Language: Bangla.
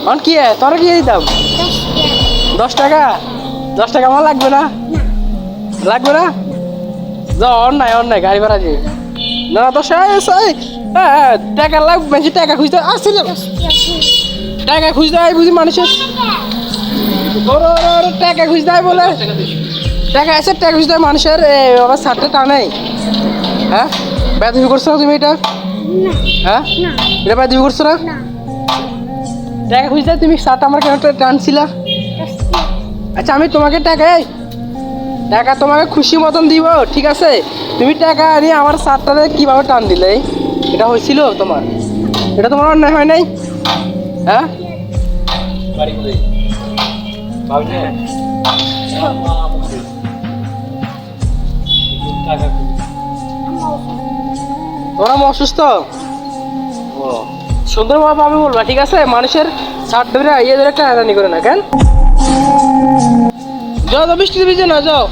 অন কি তোরা কি দিতাম 10 টাকা 10 টাকা আমার লাগবে না লাগবে না যা অন্যায় গাড়ি ভাড়া দিয়ে না তো টাকা লাগবে বেশি টাকা খুঁজতে আসছিল টাকা খুঁজতে হয় বুঝি মানুষের টাকা খুঁজতে হয় বলে টাকা আছে টাকা খুঁজতে হয় মানুষের আবার সারটা টানে হ্যাঁ বেদবি করছো না তুমি এটা হ্যাঁ এটা বেদবি করছো না টাকা খুঁজতে তুমি সারটা আমার কেন টানছিলা আচ্ছা আমি তোমাকে টাকা তোমাকে খুশি মতন দিব ঠিক আছে তুমি টাকা নিয়ে আমার সারটাতে কিভাবে টান দিলে এটা হয়েছিল তোমার এটা তোমার অন্যায় হয় নাই হ্যাঁ তোরা অসুস্থ সুন্দরভাবে আমি বলবা ঠিক আছে মানুষের সার ধরে ইয়ে ধরে টানাটানি করে না কেন যাও বৃষ্টি ভিজে না যাও